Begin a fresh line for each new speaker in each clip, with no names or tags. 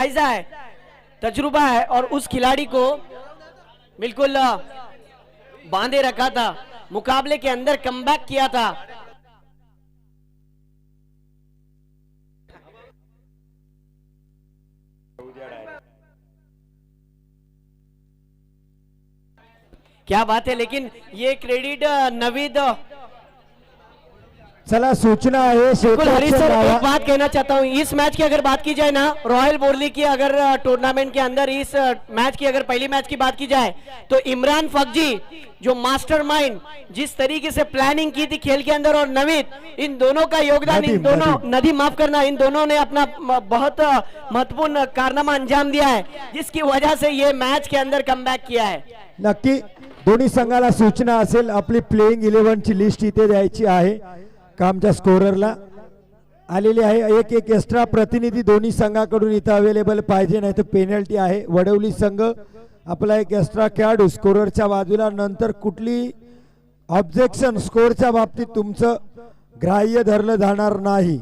जायजा है, तजुर्बा है और उस खिलाड़ी को बिल्कुल बांधे रखा था, मुकाबले के अंदर कमबैक किया था। क्या बात है, लेकिन ये क्रेडिट नवीद।
चला सूचना है
बिल्कुल हरीश सर, एक बात कहना चाहता हूँ, इस मैच की अगर बात की जाए ना, रॉयल बोरली की अगर टूर्नामेंट के अंदर इस मैच की अगर पहली मैच की बात की जाए तो इमरान फकजी जो मास्टरमाइंड जिस तरीके से प्लानिंग की थी खेल के अंदर, और नवीद, इन दोनों का योगदान, इन दोनों नदी माफ करना, इन दोनों ने अपना बहुत महत्वपूर्ण कारनामा अंजाम दिया है, जिसकी वजह से ये मैच के अंदर कमबॅक किया है।
नक्की दोन्ही संघाला सूचना असेल, आपली प्लेइंग 11 ची लिस्ट इथे द्यायची आहे, कामच्या स्कोररला आलेली आहे। एक एक एक्स्ट्रा प्रतिनिधी दोन्ही संघाकडून इथं अवेलेबल पाहिजे, नाही तर पेनल्टी आहे। वडवली संघ आपला एक एक्स्ट्रा खेळाडू स्कोररच्या बाजूला, नंतर कुठली ऑब्जेक्शन स्कोरच्या बाबतीत तुमचं ग्राह्य धरलं जाणार नाही,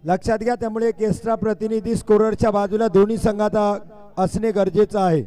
लक्षात घ्या। त्यामुळे एक एक्स्ट्रा प्रतिनिधी स्कोररच्या बाजूला दोन्ही संघात असणे गरजेचं आहे।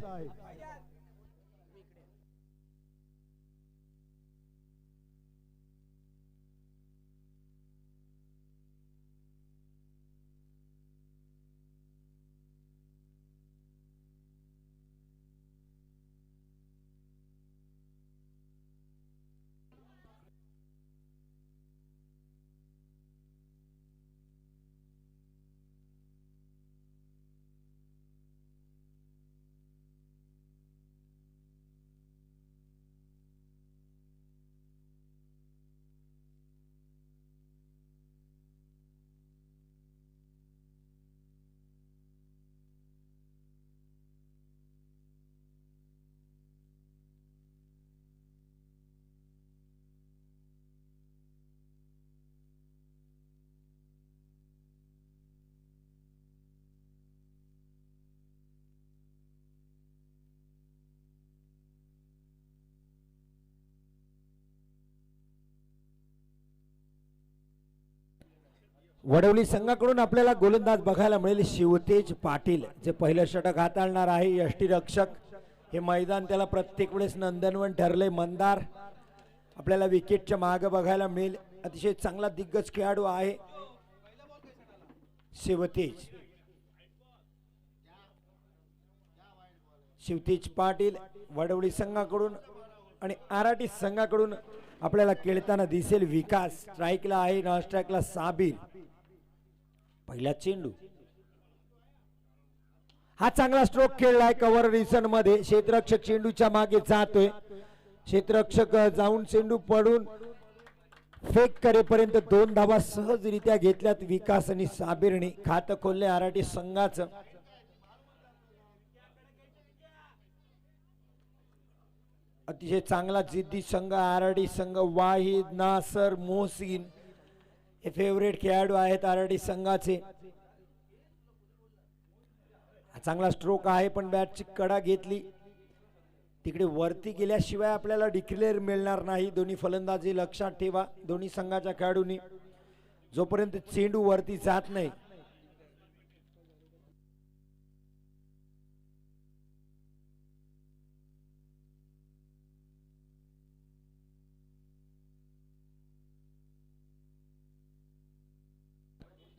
वडवली संघाकडून आपल्याला गोलंदाज बघायला मिळेल शिवतेज पाटील, जे पहिलं षटक हाताळणार आहे। यष्टीरक्षक हे मैदान त्याला प्रत्येक वेळेस नंदनवन ठरले। मंदार आपल्याला विकेटच्या मागे बघायला मिळेल, अतिशय चांगला दिग्गज खेळाडू आहे शिवतेज। शिवतेज पाटील वडवली संघाकडून आणि आराटी संघाकडून आपल्याला खेळताना दिसेल विकास। स्ट्राइकला आहे, नॉन स्ट्राइकला साबिर। पहिला चेंडू, हा चांगला स्ट्रोक खेळलाय कव्हर रिसन मध्ये, क्षेत्ररक्षक चेंडूच्या मागे जातोय, क्षेत्ररक्षक जाऊन चेंडू पडून फेक करेपर्यंत 2 धावा सहजरित्या घेतल्यात विकास आणि साबिरने। खातं खोलले आराटी संघाचं। अतिशय चांगला जिद्दी संघ आराडी संघ। वाहिद, नासर, मोहसिन हे फेवरेट खेळाडू आहेत आराडी संघाचे। चांगला स्ट्रोक आहे, पण बॅटची कडा घेतली, तिकडे वरती गेल्याशिवाय आपल्याला डिक्लेअर मिळणार नाही। दोन्ही फलंदाजी लक्षात ठेवा, दोन्ही संघाच्या खेळाडूंनी जोपर्यंत चेंडू वरती जात नाही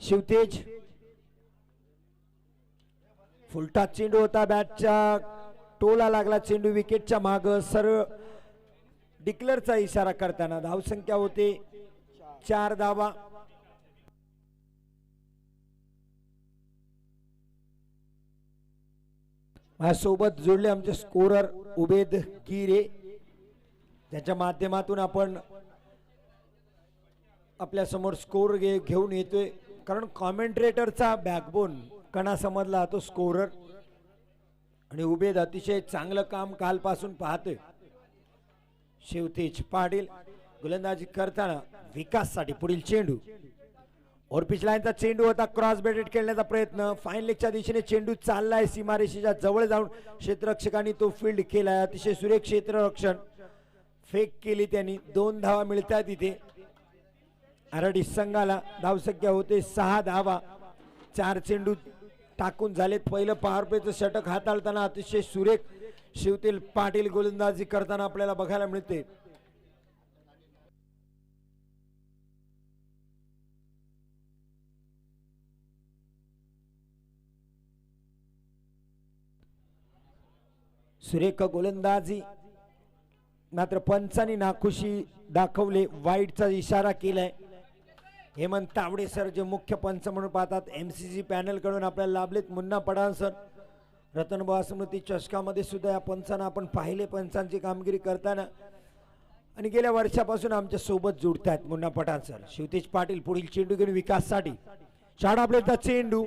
शिवतेज फुलटा चेंडू होता, बॅटच्या टोला लागला चेंडू विकेटच्या माग। सरळ डिक्लेअरचा इशारा करताना धावसंख्या होते 4 धावा। माझ्यासोबत जोडले आमचे स्कोरर उबेद गिरे, ज्याच्या माध्यमातून आपण आपल्या समोर स्कोर घेऊन येतोय, कारण कॉमेंट्रेटरचा बॅकबोन कणा समजला तो स्कोरर। आणि उबेद अतिशय चांगलं काम कालपासून पाहतोय। शिवतेज पाटील गोलंदाजी करताना विकाससाठी पुढील चेंडू, और पिच लाईनचा चेंडू होता, क्रॉस बेटेड खेळण्याचा प्रयत्न, फाईन लेगच्या दिशेने चेंडू चाललाय, सीमारेषेच्या जवळ जाऊन क्षेत्ररक्षकांनी तो फील्ड केलाय। अतिशय सुरेख क्षेत्ररक्षण, फेक केली त्यांनी, 2 धावा मिळतात इथे। आराडी संघाला धावसंख्या होते 6 धावा, 4 चेंडू टाकून झालेत. पहिलं पॉवर प्लेचं षटक हाताळताना अतिशय सुरेख शिवतील पाटील गोलंदाजी करताना आपल्याला बघायला मिळते. सुरेख गोलंदाजी, मात्र पंचांनी नाखुशी दाखवले, वाईटचा इशारा केलाय. हेमंत तावडे सर जे मुख्य पंच म्हणून पाहतात, MCC पॅनल कडून आपल्याला लाभलेत. मुन्ना पठाण सर, रतनभाऊ स्मृती चषकामध्ये सुद्धा या पंचांना आपण पाहिले पंचांची कामगिरी करताना, आणि गेल्या वर्षापासून आमच्या सोबत जुडतात मुन्ना पठाण सर. शिवतेज पाटील पुढील चेंडू घेऊन विकाससाठी, शाडा आपल्याचा चेंडू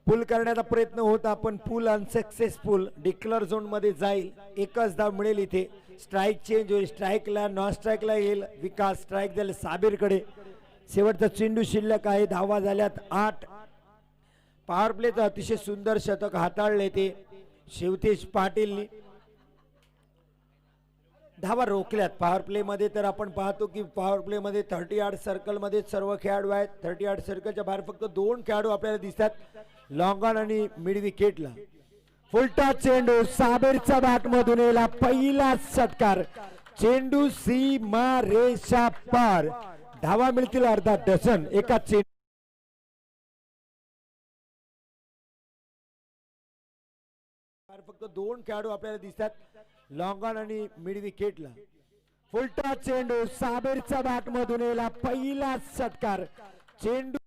पुल करण्याचा प्रयत्न होता, पण पुल अनसक्सेसफुल. डिक्लर झोन मध्ये जाईल, एकच धाव मिळेल. इथे स्ट्राईक चेंज होईल, स्ट्राईकला नॉन स्ट्राईकला येईल. विकास स्ट्राईक झाले साबीरकडे. शेवटचा चेंडू शिल्लक आहे, धावा झाल्यात 8. पॉवर प्लेचं अतिशय सुंदर शतक हाताळले ते शिवतेज पाटीलनी. धावा रोखल्यात पॉवर प्ले मध्ये. तर आपण पाहतो की पॉवर प्ले मध्ये 30 यार्ड सर्कल मध्ये सर्व खेळाडू आहेत. 30 यार्ड सर्कलच्या बाहेर फक्त 2 खेळाडू आपल्याला दिसतात, लॉंग ऑन आणि मिड विकेटला. फुलटा चेंडू साबीरच्या बॅट मधून येला, पहिला षटकार. चेंडू सीमा रेषा पार. धावा मिळतील अर्धा डझन एका चेंडू. फक्त 2 खेळाडू आपल्याला दिसतात, लॉंग ऑन आणि मिड विकेटला. फुलटा चेंडू साबीरच्या बॅट मधून येला, पहिला षटकार. चेंडू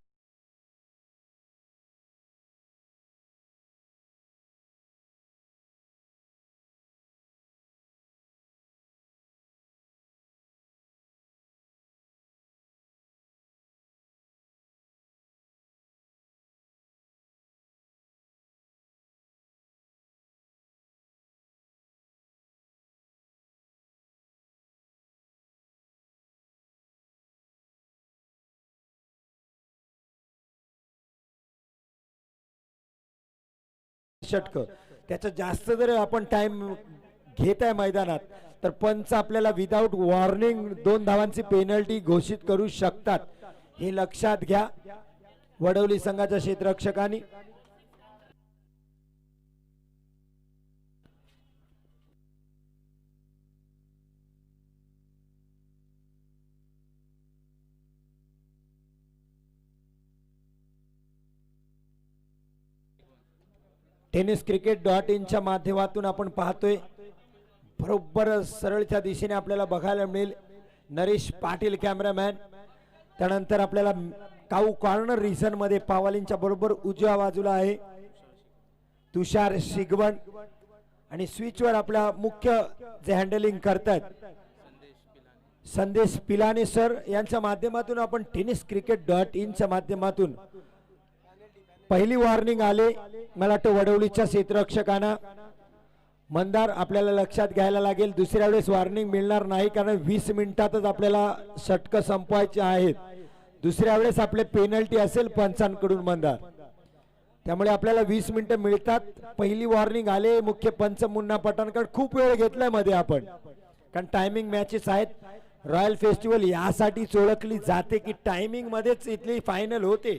षटक त्याचा जास्त जर आपण टाइम घेत आहे मैदानात, तर पंच आपल्याला विदाउट वॉर्निंग 2 धावांची पेनल्टी घोषित करू शकतात. हे लक्षात घ्या वडवली संघाच्या क्षेत्ररक्षकांनी. tenniscricket.in च्या माध्यमातून आपण पाहतोय, बरोबर सरळच्या दिशेने आपल्याला बघायला मिळेल नरेश पाटील कॅमेरामॅन. त्यानंतर आपल्याला काऊ कॉर्नर रिजन मध्ये पावालींच्या बरोबर उजव्या बाजूला आहे तुषार शिगवण, आणि स्विचवर आपला मुख्य जे हँडलिंग करतात संदेश पिलाने सर यांच्या माध्यमातून आपण tenniscricket.in च्या माध्यमातून पहिली वॉर्निंग आले. मला वाटतं वडवलीच्या क्षेत्ररक्षकांना. मंदार आपल्याला लक्षात घ्यायला लागेल, दुसऱ्या वेळेस वॉर्निंग मिळणार नाही, कारण 20 मिनिटातच आपल्याला षटक संपवायचे आहेत. दुसऱ्या वेळेस आपले पेनल्टी असेल पंचांकडून मंदार, त्यामुळे आपल्याला 20 मिनिटं मिळतात. पहिली वॉर्निंग आले. मुख्य पंच मुन्ना पठाणकर खूप वेळ घेतलाय मध्ये आपण, कारण टायमिंग मॅचेस आहेत. रॉयल फेस्टिवल यासाठीच ओळखली जाते की टायमिंग मध्येच इथली फायनल होते.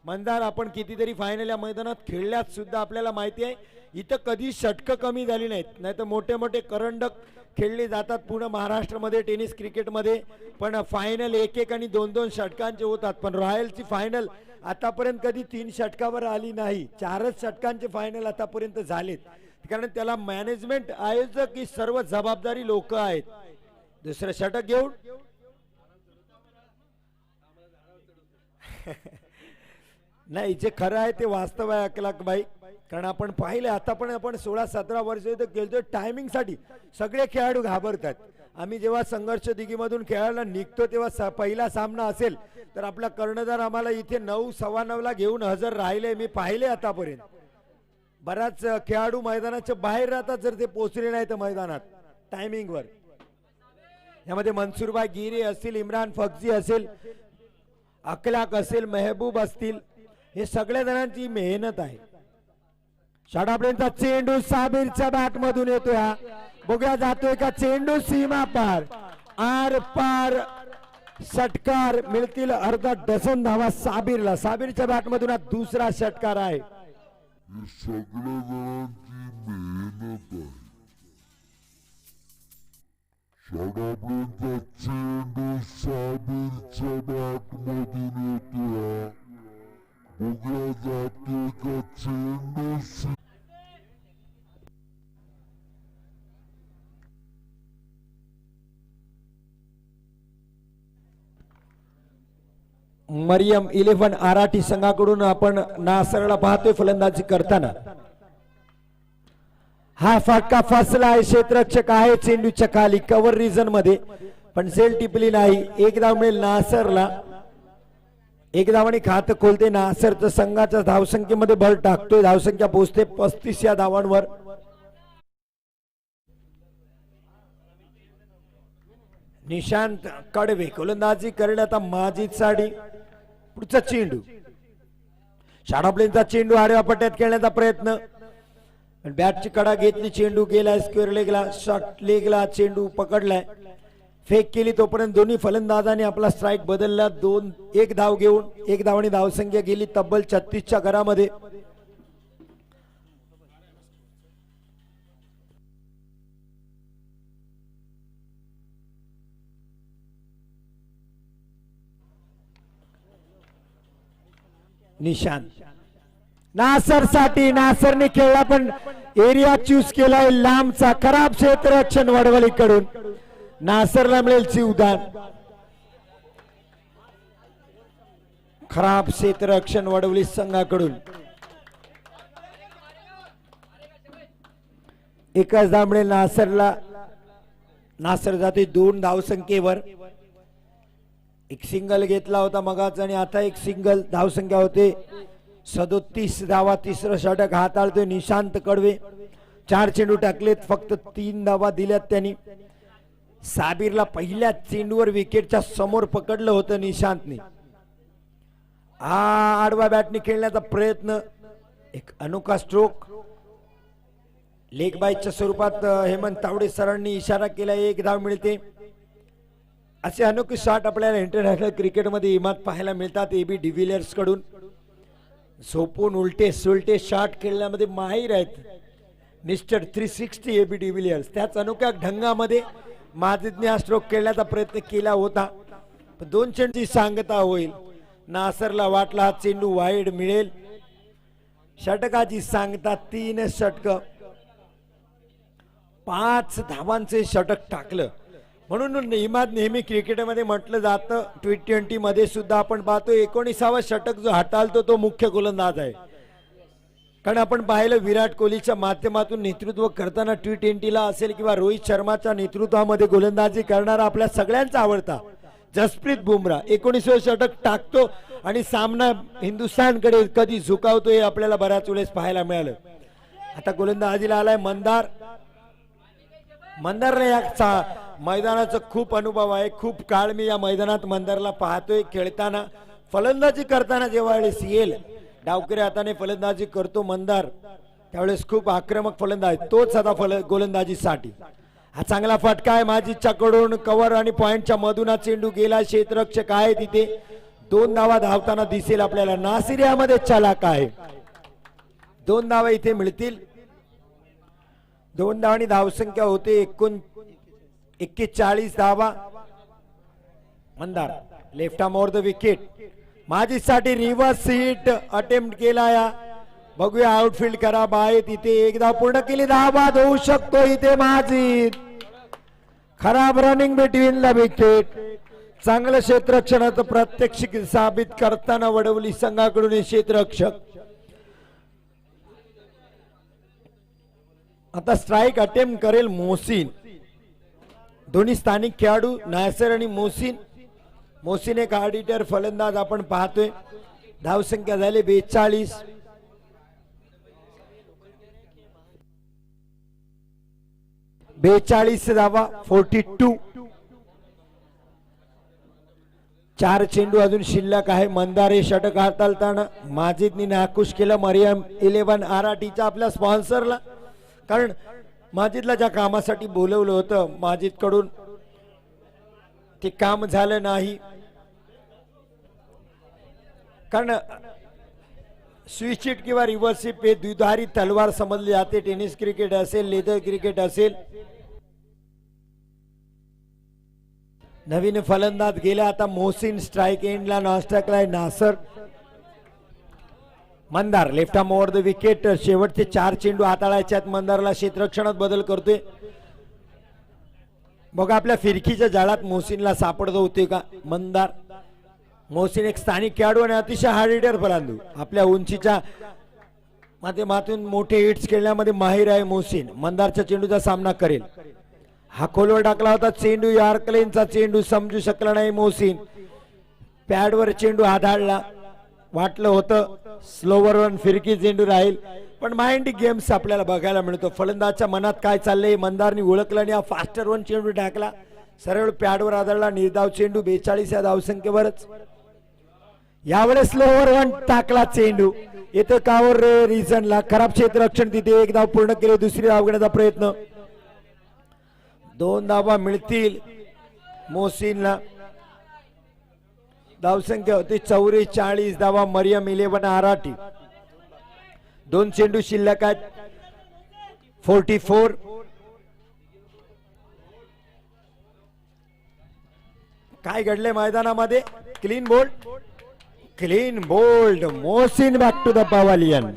मंदार आपण कितीतरी फायनल या मैदानात खेळल्यात सुद्धा आपल्याला माहिती आहे, इथं कधी षटक कमी झाली नाहीत. नाही तर मोठे मोठे करंडक खेळले जातात पूर्ण महाराष्ट्रामध्ये टेनिस क्रिकेटमध्ये, पण फायनल 1-1 आणि 2-2 षटकांचे होतात. पण रॉयलची फायनल आतापर्यंत कधी 3 षटकावर आली नाही. 4च षटकांचे फायनल आतापर्यंत झालेत, कारण त्याला मॅनेजमेंट आयोजक ही सर्व जबाबदारी लोक आहेत. दुसरं षटक घेऊन नाही, जे खरं आहे ते वास्तव आहे अकलाकबाई, कारण आपण पाहिले आता पण आपण 16-17 वर्ष इथं खेळतोय. टायमिंग साठी सगळे खेळाडू घाबरतात. आम्ही जेव्हा संघर्ष दिघीमधून खेळायला निघतो तेव्हा पहिला सामना असेल तर आपला कर्णधार आम्हाला इथे 9-9:15 घेऊन हजर राहिले. मी पाहिले आतापर्यंत बराच खेळाडू मैदानाच्या बाहेर राहतात जर ते पोहोचले नाही तर मैदानात टायमिंग वर. यामध्ये मनसूरभाई गिरे असतील, इम्रान फगजी असेल, अखलाक असेल, मेहबूब असतील, हे सगळ्या जणांची मेहनत आहे. शाडापर्यंतचा चेंडू साबीरच्या बॅट मधून येतोय. बघूया जातोय का चेंडू सीमा पार, आर पार. षटकार मिळतील अर्धा डझन धावा साबीरला. साबीरच्या बॅट मधून हा दुसरा षटकार आहे.
ही सगळ्या जणांची मेहनत आहे. षडापलेंचा चेंडू साबिरच्या बॅटमधून येतो. बघूया जाते का चेंडू.
मरियम 11 आराठी संघाकडून आपण नासरला पाहतोय फलंदाजी करताना. हा फटका फसला आहे. क्षेत्ररक्षक आहे चेंडूच्या खाली कव्हर रिजन मध्ये, पण झेल टिपली नाही. एक धाव मिळेल नासरला. एक धावाने खातं खोलते नासरचं. संघाच्या धावसंख्येमध्ये भर टाकतोय. धावसंख्या पोहोचते 35 या धावांवर. निशांत कडवे गोलंदाजी करण्यात माजीद साडी. पुढचा चेंडू शाडाप्लेनचा चेंडू आडव्या पट्ट्यात खेळण्याचा प्रयत्न. बॅटची कडा घेतली. चेंडू गेला स्क्वेअर लेगला. शॉर्ट लेगला चेंडू पकडलाय. फेक केली तोपर्यंत दोन्ही फलंदाजांनी आपला स्ट्राईक बदलला. 1 धाव घेऊन 1 धावाने धावसंख्या गेली तब्बल 36च्या घरामध्ये. निशांत नासर साठी. नासरने खेळला पण एरिया चूज केलाय लांबचा. खराब क्षेत्ररक्षण वडवलीकडून. नासरला मिळेल जीवदान. खराब क्षेत्ररक्षण वडवली संघाकडून. एकच धाव मिळेल नासरला. नासर जाते 2 धावसंख्येवर. एक सिंगल घेतला होता मगाच आणि आता एक सिंगल. धावसंख्या होते 37 धावा. तिसरं षटक हाताळतोय निशांत कडवे. 4 चेंडू टाकलेत, फक्त 3 धावा दिल्यात त्यांनी. साबिरला पहिल्या चेंडूवर विकेटच्या समोर पकडलं होतं निशांतने. आडवा बॅटने खेळण्याचा प्रयत्न. एक अनोखा स्ट्रोक लेग बाईच्या स्वरूपात हेमंत तावडे सरांनी इशारा केला. 1 धाव मिळते. असे अनोखे शॉट आपल्याला इंटरनॅशनल क्रिकेटमध्ये इमात पाहायला मिळतात. एबी डिव्हिलियर्स कडून झोपून उलटे सुलटे शॉट खेळण्यामध्ये माहीर आहेत मिस्टर 360 एबी डिव्हिलियर्स. त्याच अनोख्या ढंगामध्ये माजिदने हा स्ट्रोक खेळण्याचा प्रयत्न केला होता, पण 2 चेंडूची सांगता होईल. नासरला वाटला हा चेंडू वाईड मिळेल. षटकाची सांगता 3 षटक. 5 धावांचे षटक टाकलं. म्हणून इमाद नेहमी क्रिकेटमध्ये म्हटलं जातं, T20 मध्ये सुद्धा आपण पाहतो 19वा षटक जो हाताळतो तो मुख्य गोलंदाज आहे. कारण आपण पाहिलं विराट कोहलीच्या माध्यमातून नेतृत्व करताना T20ला असेल किंवा रोहित शर्माच्या नेतृत्वामध्ये गोलंदाजी करणारा आपल्या सगळ्यांचा आवडता जसप्रीत बुमराह 19वे षटक टाकतो आणि सामना हिंदुस्थानकडे कधी झुकावतो हे आपल्याला बऱ्याच वेळेस पाहायला मिळालं. आता गोलंदाजीला आलाय मंदार. मंदारने या मैदानाचा खूप अनुभव आहे. खूप काळ मी या मैदानात मंदारला पाहतोय खेळताना. फलंदाजी करताना जेव्हा वेळेस येईल डावकरी हाताने फलंदाजी करतो मंदार, त्यावेळेस खूप आक्रमक फलंदाज. तोच आता गोलंदाजीसाठी हा चांगला फटका आहे माजीच्याकडून. कव्हर आणि पॉइंटच्या मधून हा चेंडू गेला. क्षेत्ररक्षक आहे तिथे. 2 धावा धावताना दिसेल आपल्याला. नासिर यामध्ये चालाक आहे. 2 धावा इथे मिळतील. 2 धावांनी धावसंख्या होते 41 धावा. Mandar left arm over the wicket. माजीसाठी रिव्हर्स हिट अटेम्प्ट केला. या बघूया आउटफील्ड खराब आहे तिथे. 1 धाव पूर्ण केली. धावा होऊ शकतो इथे माजीद. खराब रनिंग बिटवीन द विकेट. चांगलं क्षेत्ररक्षणाचं प्रात्यक्षिक साबित करताना वडवली संघाकडून हे क्षेत्ररक्षक. आता स्ट्राइक अटेम्प्ट करेल मोहसिन. दोन्ही स्थानिक खेळाडू नायसर आणि मोहसिन. मोहसिन एक ऑडिटर फलंदाज आपण पाहतोय. धावसंख्या झाली 42. धावा 42. 4 चेंडू अजून शिल्लक आहे. मंदारे षटक हाताळताना माजिदनी नाखुश केलं मरियम 11 आराटीच्या आपल्या स्पॉन्सरला. कारण माजिदला ज्या कामासाठी बोलवलं होतं माजिद कडून ते काम झालं नाही. कारण स्विच हिट किंवा रिव्हर्स हिट हे द्विधारी तलवार समजले जाते. टेनिस क्रिकेट असेल, लेदर क्रिकेट असेल. नवीन फलंदाज गेला आता मोहसिन स्ट्राइक एंडला. नॉस्ट्राइकला आहे Nasar. Mandar left arm over the wicket. शेवटचे 4 चेंडू हाताळायचे आहेत. मंदारला क्षेत्ररक्षणात बदल करतोय. बघा आपल्या फिरकीच्या जाळात मोहसिनला सापडत होते का मंदार. मोहसिन एक स्थानिक खेळाडू आणि अतिशय हार्ड हिटर फलंदाज. आपल्या उंचीच्या माध्यमातून मोठे हिट्स खेळण्यामध्ये माहिर आहे मोहसिन. मंदारच्या चेंडूचा सामना करेल. हा खोलवर टाकला होता चेंडू. यॉर्कलेनचा चेंडू समजू शकला नाही मोहसिन. पॅडवर चेंडू हाताळला. वाटलं होतं स्लोवर वन फिरकी चेंडू राहील, पण माइंड गेम्स आपल्याला बघायला मिळतो. फलंदाजच्या मनात काय चाललंय मंदारनी ओळखलं आणि हा फास्टर वन चेंडू टाकला. सरळ पॅडवर आदळला. निर्धाव चेंडू. 42 या धावसंख्येवरच. यावेळेस स्लोवर वन टाकला चेंडू. येतो कावर रिझनला. खराब क्षेत्ररक्षण. तिथे एक धाव पूर्ण केले. दुसरी धाव घेण्याचा प्रयत्न. 2 धावा मिळतील मोहसिनला. धावसंख्या होती 44 धावा. मरियम 11 आराठी. 2 चेंडू शिल्लक आहेत. 44. काय घडले मैदानामध्ये. Clean bowled. Clean bowled. Mohsin back to the pavilion.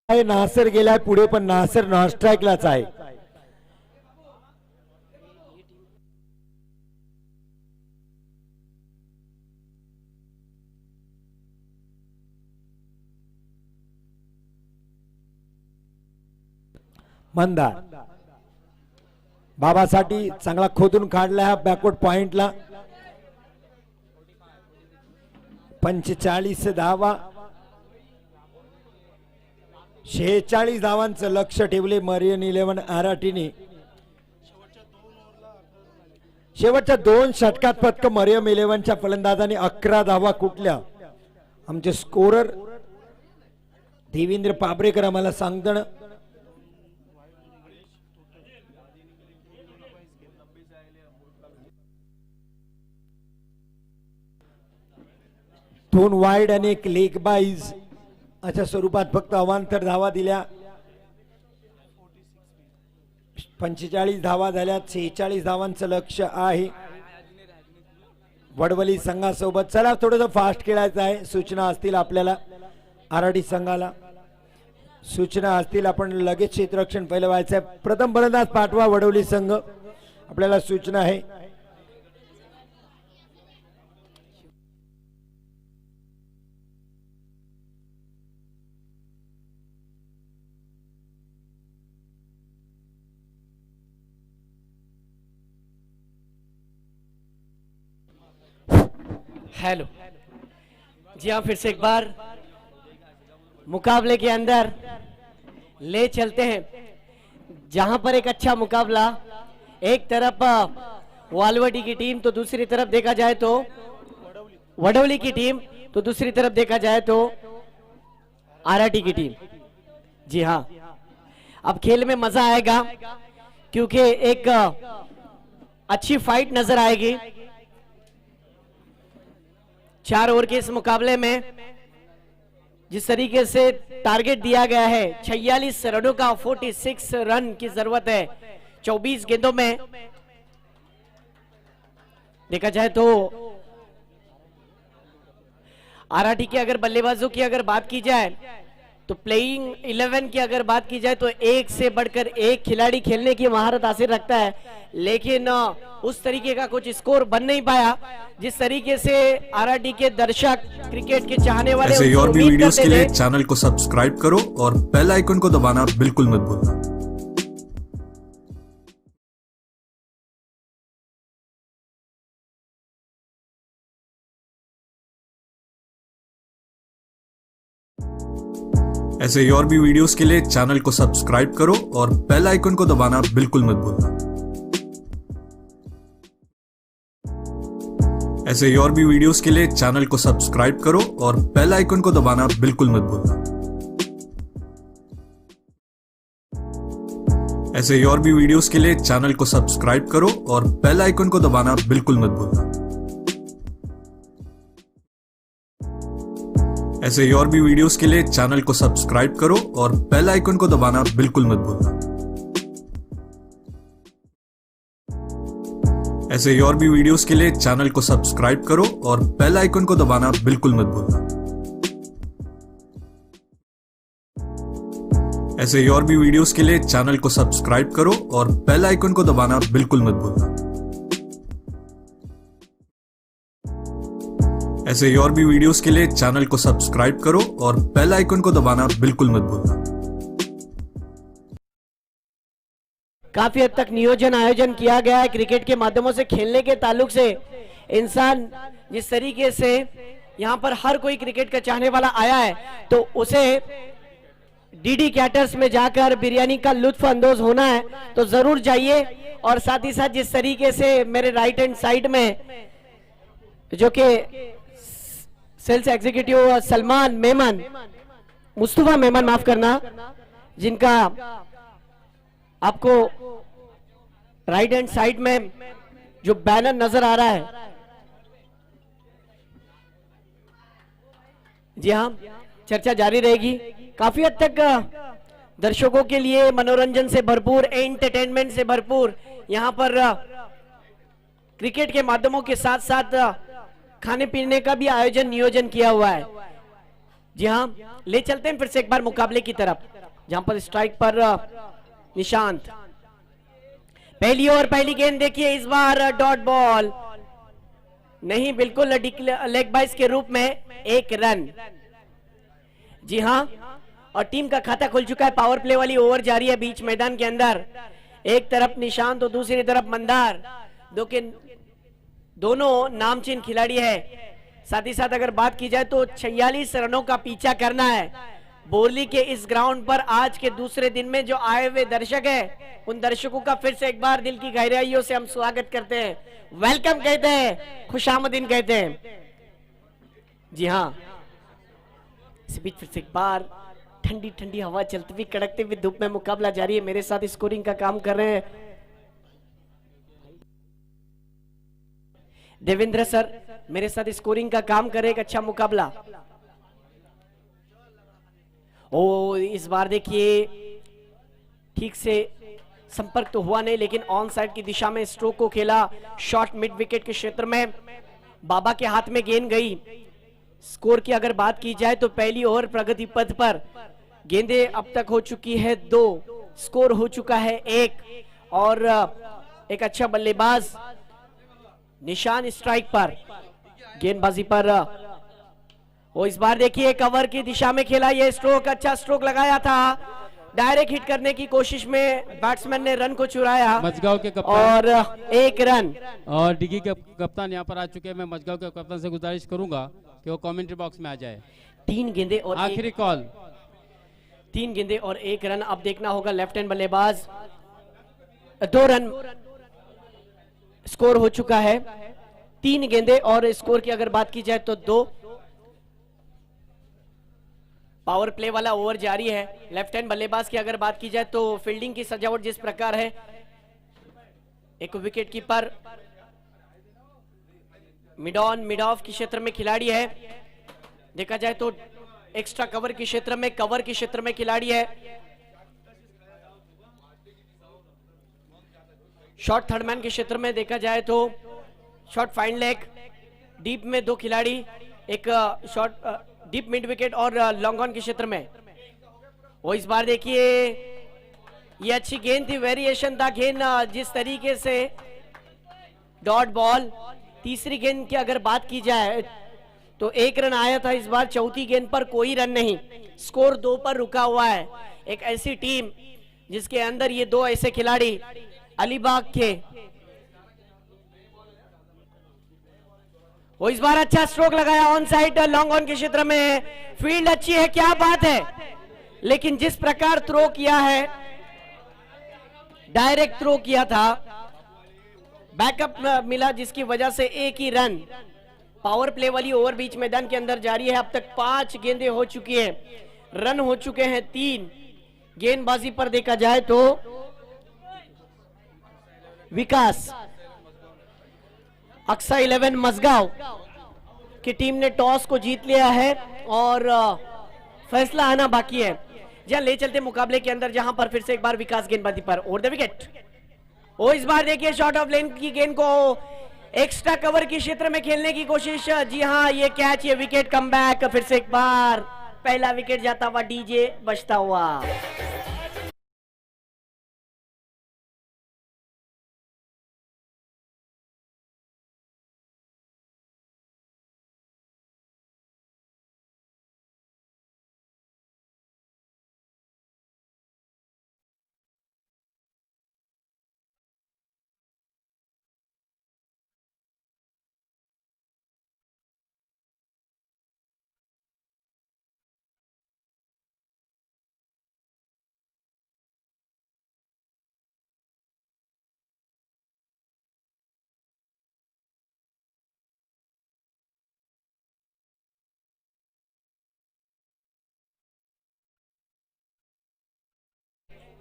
Nasar गेलाय पुढे, पण नासर नॉन स्ट्राइकलाच आहे. मंदार बाबासाठी चांगला खोदून काढला हा बॅकवर्ड पॉइंटला. 45 धावा. 46 धावांचं लक्ष ठेवले मरियम 11 आराठीने. शेवटच्या 2 षटकात फक्त मरियम 11च्या फलंदाजाने 11 धावा कुठल्या. आमचे स्कोरर देवेंद्र पाबरेकर आम्हाला सांगताना दोन वाईड आणि एक लेग बाईज अशा स्वरूपात फक्त अवांतर धावा दिल्या. 45 धावा झाल्या. 46 धावांचं लक्ष आहे वडवली संघासोबत. चला थोडंसं फास्ट खेळायचं आहे. सूचना असतील आपल्याला आराडी संघाला. सूचना असतील. आपण लगेच क्षेत्ररक्षण पहिलं व्हायचं आहे. प्रथम फलंदाज पाठवा वडवली संघ. आपल्याला सूचना आहे.
हेलो जी हाँ, फिर से एक बार मुकाबले के अंदर ले चलते हैं, जहां पर एक अच्छा मुकाबला. एक तरफ वालवटी की टीम तो दूसरी तरफ देखा जाए तो वडवली की टीम, तो दूसरी तरफ देखा जाए तो आराटी की टीम. जी हाँ, अब खेल में मजा आएगा क्योंकि एक अच्छी फाइट नजर आएगी. 4 ओवर के इस मुकाबले में जिस तरीके से टारगेट दिया गया है 46 रनों का, 46 रन की जरूरत है 24 गेंदों में. देखा जाए तो आराठी के अगर बल्लेबाजों की अगर बात की जाए तो प्लेइंग 11 की अगर बात की जाए तो एक से बढ़कर एक खिलाड़ी खेलने की महारत हासिल रखता है, लेकिन उस तरीके का कुछ स्कोर बन नहीं पाया जिस तरीके से आरआरटी के दर्शक, क्रिकेट के चाहने वाले
ऐसे और भी वीडियोस के लिए चैनल को सब्सक्राइब करो और बेल आइकन को दबाना बिल्कुल मत भूलना. ऐसे ही और भी वीडियोस के लिए चैनल को सब्सक्राइब करो और बेल आइकन को दबाना बिल्कुल मत भूलना। ऐसे ही और भी वीडियोस के लिए चैनल को सब्सक्राइब करो और बेल आइकन को दबाना बिल्कुल मत भूलना। ऐसे ही और भी वीडियोस के लिए चैनल को सब्सक्राइब करो और बेल आइकन को दबाना बिल्कुल मत भूलना। ऐसे ही और भी वीडियोस के लिए चैनल को सब्सक्राइब करो और बेल आइकन को दबाना बिल्कुल मत भूलना। ऐसे ही और भी वीडियोस के लिए चैनल को सब्सक्राइब करो और बेल आइकन को दबाना बिल्कुल मत भूलना। ऐसे ही और भी वीडियोस के लिए चैनल को सब्सक्राइब करो और बेल आइकन को दबाना बिल्कुल मत भूलना। ऐसे ही और भी वीडियोस के लिए चैनल को सब्सक्राइब करो और बेल आइकन को दबाना बिल्कुल मत भूलना।
काफी हद तक नियोजन आयोजन किया गया है क्रिकेट के माध्यमों से खेलने के ताल्लुक से। इंसान जिस तरीके से यहाँ पर हर कोई क्रिकेट का चाहने वाला आया है तो उसे डीडी कैटर्स में जाकर बिरयानी का लुत्फ अंदोज होना है तो जरूर जाइए। और साथ ही साथ जिस तरीके से मेरे राइट हैंड साइड में जो कि सेल्स एग्जीक्यूटिव सलमान मेमन, मुस्तफा मेमन माफ करना, जिनका आपको राइट हैंड साइड में जो बैनर नजर आ रहा है, जी हाँ, चर्चा जारी रहेगी। काफी हद तक दर्शकों के लिए मनोरंजन से भरपूर, एंटरटेनमेंट से भरपूर यहाँ पर क्रिकेट के माध्यमों के साथ साथ खाने पीने का भी आयोजन नियोजन किया हुआ है। जी हाँ, ले चलते हैं फिर से एक बार मुकाबले की तरफ, जहां पर स्ट्राइक पर निशांत। पहली ओवर पहली गेंद देखिए, इस बार डॉट बॉल नहीं, बिल्कुल लेग बाइस के रूप में 1 रन। जी हाँ, और टीम का खाता खुल चुका है। पावर प्ले वाली ओवर जारी है बीच मैदान के अंदर। एक तरफ निशांत और दूसरी तरफ मंदार, दोनों नामचीन खिलाड़ी है। साथ ही साथ अगर बात की जाए तो 46 रनों का पीछा करना है। बोरली के इस ग्राउंड पर आज के दूसरे दिन में जो आए हुए दर्शक हैं, उन दर्शकों का फिर से एक बार दिल की गहराइयों से हम स्वागत करते हैं, वेलकम कहते हैं, खुशामदीन कहते हैं। जी हाँ, इस बीच फिर से एक बार ठंडी ठंडी हवा चलती हुई, कड़कते हुए धूप में मुकाबला जारी है। मेरे साथ स्कोरिंग का काम कर रहे हैं देवेंद्र सर, मेरे साथ स्कोरिंग का काम करे। एक अच्छा मुकाबला। ओ, इस बार देखिए ठीक से संपर्क तो हुआ नहीं, लेकिन ऑन साइड की दिशा में स्ट्रोक को खेला। शॉट मिड विकेट के क्षेत्र में बाबा के हाथ में गेंद गई। स्कोर की अगर बात की जाए तो पहली ओवर प्रगति पथ पर, गेंदें अब तक हो चुकी है 2, स्कोर हो चुका है 1 और एक अच्छा बल्लेबाज निशान स्ट्राइक पर, गेंदबाजी पर। वो इस बार देखिए कवर की दिशा में खेला, ये स्ट्रोक, अच्छा स्ट्रोक लगाया था। डायरेक्ट हिट करने की कोशिश में बैट्समैन ने रन को चुराया।
मजगांव के कप्तान
और 1 रन।
और डिगी के कप्तान यहाँ पर आ चुके हैं। मैं मजगांव के कप्तान से गुजारिश करूंगा कि वो कमेंट्री बॉक्स में आ जाए।
3 गेंदे और
आखिरी कॉल,
3 गेंदे और 1 रन। अब देखना होगा लेफ्ट हैंड बल्लेबाज। 2 रन स्कोर हो चुका है। 3 गेंदे और स्कोर की अगर बात की जाए तो 2। पावर प्ले वाला ओवर जारी है। लेफ्ट हैंड बल्लेबाज की अगर बात की जाए तो फील्डिंग की सजावट जिस प्रकार है, एक wicket keeper mid on mid of के क्षेत्र में खिलाड़ी है। देखा जाए तो एक्स्ट्रा कवर के क्षेत्र में, कवर के क्षेत्र में खिलाड़ी है। शॉर्ट थर्ड मैन के क्षेत्र में देखा जाए तो शॉर्ट फाइन लेग, डीप में 2 खिलाड़ी, एक शॉर्ट डीप मिड विकेट और लॉन्ग ऑन के क्षेत्र में। वो इस बार देखिए ये अच्छी गेंद थी, वेरिएशन था गेंद जिस तरीके से, डॉट बॉल। तीसरी गेंद की अगर बात की जाए तो 1 रन आया था इस बार। चौथी गेंद पर कोई रन नहीं, स्कोर 2 पर रुका हुआ है। एक ऐसी टीम जिसके अंदर ये 2 ऐसे खिलाड़ी अलीबाग के, वो इस बार अच्छा स्ट्रोक लगाया ऑन साइड लॉन्ग ऑन के क्षेत्र में। फील्ड अच्छी है, क्या बात है, लेकिन जिस प्रकार थ्रो किया है, डायरेक्ट थ्रो किया था, बैकअप मिला जिसकी वजह से एक ही रन। पावर प्ले वाली ओवर बीच मैदान के अंदर जारी है। अब तक 5 गेंदें हो चुकी है, रन हो चुके हैं 3। गेंदबाजी पर देखा जाए तो विकास अक्सा 11 मसगांव की टीम ने टॉस को जीत लिया है और फैसला आना बाकी है। जहां ले चलते मुकाबले के अंदर, जहां पर फिर से एक बार विकास गेंदबाजी पर ओवर द विकेट। ओ इस बार देखिए शॉर्ट ऑफ लेन की गेंद को एक्स्ट्रा कवर के क्षेत्र में खेलने की कोशिश। जी हां, ये कैच, ये विकेट, कम बैक। फिर से एक बार पहला विकेट जाता हुआ, डीजे बचता हुआ।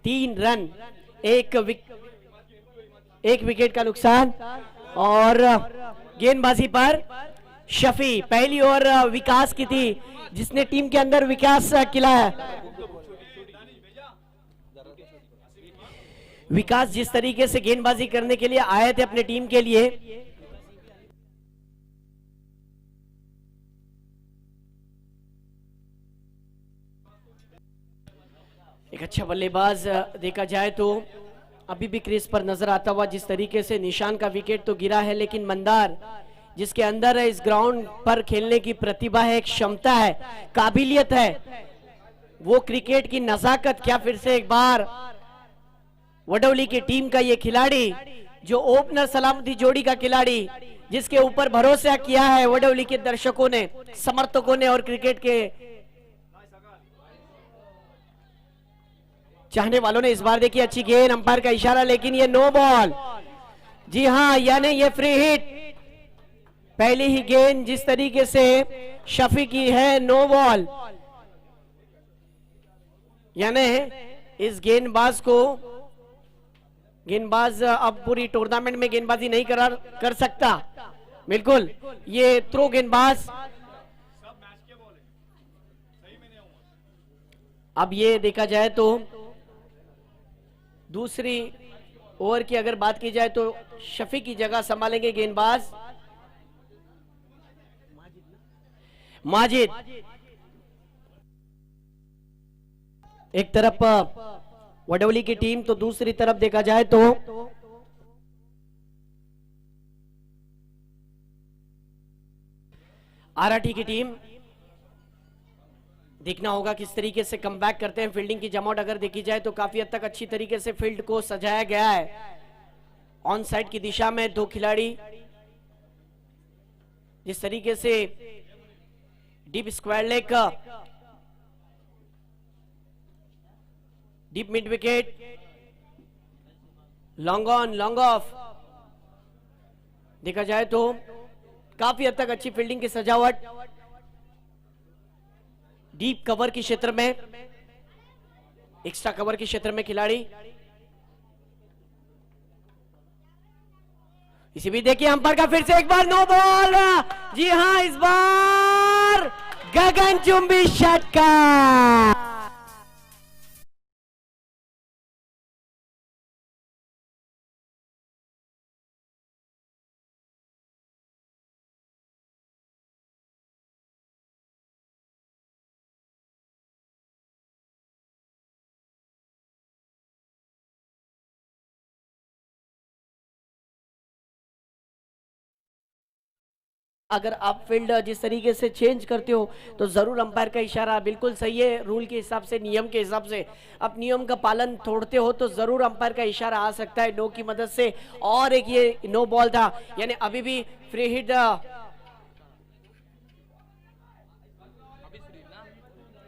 तीन रन, एक विकेट का नुकसान। और गेंदबाजी पर शफी, पहली ओवर विकास की थी जिसने टीम के अंदर विकास खिलाया। विकास जिस तरीके से गेंदबाजी करने के लिए आए थे अपने टीम के लिए, एक अच्छा बल्लेबाज देखा जाए तो अभी भी क्रीज पर नजर आता हुआ। जिस तरीके से निशान का विकेट तो गिरा है, लेकिन मंदार जिसके अंदर है, इस ग्राउंड पर खेलने की प्रतिभा है, एक क्षमता है, काबिलियत है, वो क्रिकेट की नजाकत। क्या फिर से एक बार वडोली की टीम का ये खिलाड़ी, जो ओपनर सलामती जोड़ी का खिलाड़ी, जिसके ऊपर भरोसा किया है वडोली के दर्शकों ने, समर्थकों ने और क्रिकेट के चाहने वालों ने। इस बार देखिए अच्छी गेंद, अंपायर का इशारा, लेकिन ये नो बॉल। जी हां, यानी ये फ्री हिट। पहली ही गेंद जिस तरीके से शफी की है, नो बॉल। यानी इस गेंदबाज अब पूरी टूर्नामेंट में गेंदबाजी नहीं कर सकता। बिल्कुल, ये थ्रो गेंदबाज। अब ये देखा जाए तो दूसरी ओवर की अगर बात की जाए तो शफी की जगह संभालेंगे गेंदबाज माजिद। एक तरफ वडोली की टीम तो दूसरी तरफ देखा जाए तो आरआरटी की टीम। देखना होगा किस तरीके से कमबैक करते हैं। फील्डिंग की जमावट अगर देखी जाए तो काफी हद तक अच्छी तरीके से फील्ड को सजाया गया है। ऑन साइड की दिशा में 2 खिलाड़ी, जिस तरीके से deep square leg, deep mid wicket, long on long off, देखा जाए तो काफी हद तक अच्छी फील्डिंग की सजावट। डीप कवर के क्षेत्र में, एक्स्ट्रा कवर के क्षेत्र में खिलाड़ी। इसी भी देखिए अंपायर का फिर से एक बार नो बॉल। जी हां, इस बार गगनचुंबी षटका। अगर आप फील्ड जिस तरीके से चेंज करते हो तो जरूर अंपायर का इशारा बिल्कुल सही है। रूल के हिसाब से, नियम के हिसाब से आप नियम का पालन तोड़ते हो तो जरूर अंपायर का इशारा आ सकता है नो की मदद से। और एक ये नो बॉल था, यानी अभी भी फ्री हिट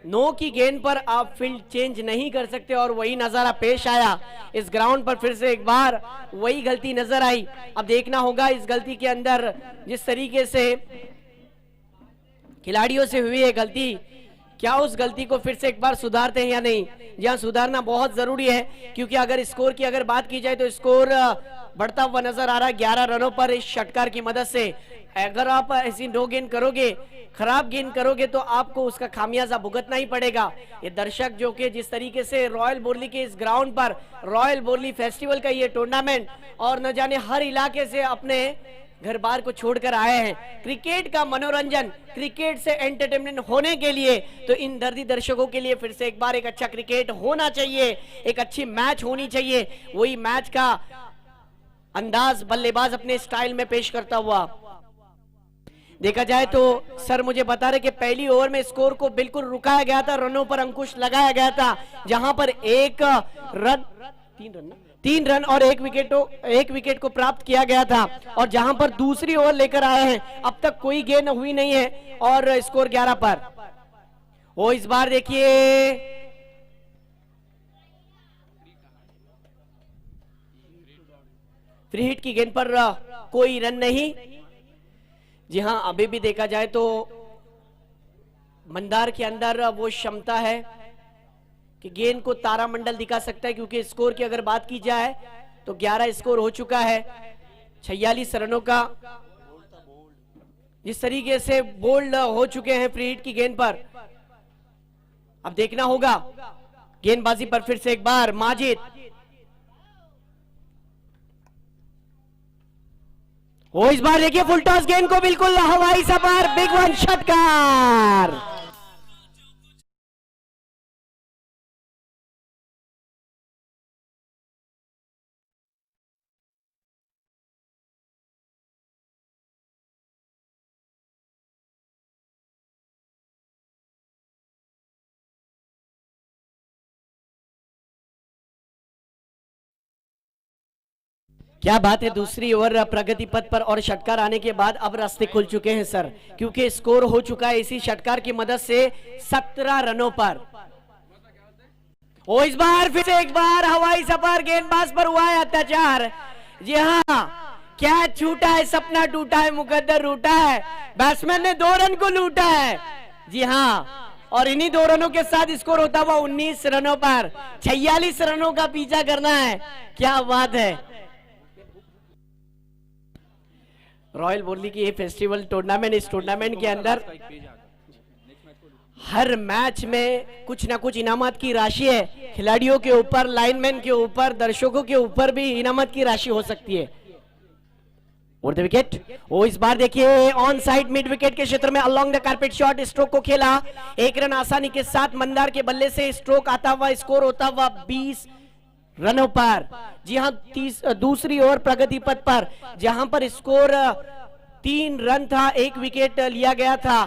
नो की गेंद पर आप फील्ड चेंज नहीं कर सकते और वही नजारा पेश आया इस ग्राउंड पर। फिर से एक बार वही गलती नजर आई। अब देखना होगा इस गलती के अंदर जिस तरीके से खिलाड़ियों से हुई है गलती, क्या उस गलती को फिर से एक बार सुधारते हैं या नहीं। जहां सुधारना बहुत जरूरी है, क्योंकि अगर स्कोर की अगर बात की जाए तो स्कोर बढ़ता हुआ नजर आ रहा है 11 रनों पर इस षटकार की मदद से। अगर आप ऐसी नो गेंद करोगे, खराब गेंद करोगे, तो आपको उसका खामियाजा भुगतना ही पड़ेगा। ये दर्शक जो कि जिस तरीके से रॉयल बोरली के इस ग्राउंड पर, रॉयल बोरली फेस्टिवल का ये टूर्नामेंट, और न जाने हर इलाके से अपने घर बार को छोड़कर आए हैं क्रिकेट का मनोरंजन, क्रिकेट से एंटरटेनमेंट होने के लिए। तो इन दर्दी दर्शकों के लिए फिर से एक बार एक अच्छा क्रिकेट होना चाहिए, एक अच्छी मैच होनी चाहिए। वही मैच का अंदाज बल्लेबाज अपने स्टाइल में पेश करता हुआ देखा जाए तो सर मुझे बता रहे कि पहली ओवर में स्कोर को बिल्कुल रुकाया गया था, रनों पर अंकुश लगाया गया था, जहां पर तीन रन और एक विकेट को प्राप्त किया गया था। और जहां पर दूसरी ओवर लेकर आए हैं, अब तक कोई गेंद हुई नहीं है और स्कोर 11 पर। वो इस बार देखिए फ्री हिट की गेंद पर कोई रन नहीं। जी हां, अभी भी देखा जाए तो मंदार के अंदर वो क्षमता है कि गेंद को तारामंडल दिखा सकता है, क्योंकि स्कोर की अगर बात की जाए तो 11 स्कोर हो चुका है 46 रनों का। जिस तरीके से बोल्ड हो चुके हैं फ्री हिट की गेंद पर, अब देखना होगा गेंदबाजी पर फिर से एक बार माजिद। वो इस बार देखिए फुल टॉस गेंद को बिल्कुल हवाई सफर, बिग वन षटकार। क्या बात है, दूसरी ओवर प्रगति पथ पर और षटकार आने के बाद अब रास्ते खुल चुके हैं सर, क्योंकि स्कोर हो चुका है इसी षटकार की मदद से 17 रनों पर। ओ इस बार फिर से एक बार हवाई सफर, गेंदबाज पर हुआ है अत्याचार। जी हाँ, कैच छूटा है, सपना टूटा है, मुकद्दर रूठा है, बैट्समैन ने 2 रन को लूटा है। जी हाँ, और इन्हीं 2 रनों के साथ स्कोर होता हुआ 19 रनों पर 46 रनों का पीछा करना है। क्या बात है। रॉयल बोरली की ये फेस्टिवल टूर्नामेंट, इस टूर्नामेंट के अंदर हर मैच में कुछ ना कुछ इनामत की राशि है। खिलाड़ियों के ऊपर, लाइनमैन के ऊपर, दर्शकों के ऊपर भी इनामत की राशि हो सकती है। और द विकेट, वो इस बार देखिए ऑन साइड मिड विकेट के क्षेत्र में along the carpet shot stroke को खेला, 1 रन आसानी के साथ मंदार के बल्ले से स्ट्रोक आता हुआ, स्कोर होता हुआ 20 रनों पर। जी हां, दूसरी ओवर प्रगति पथ पर, जहां पर स्कोर 3 रन था, 1 विकेट लिया गया था।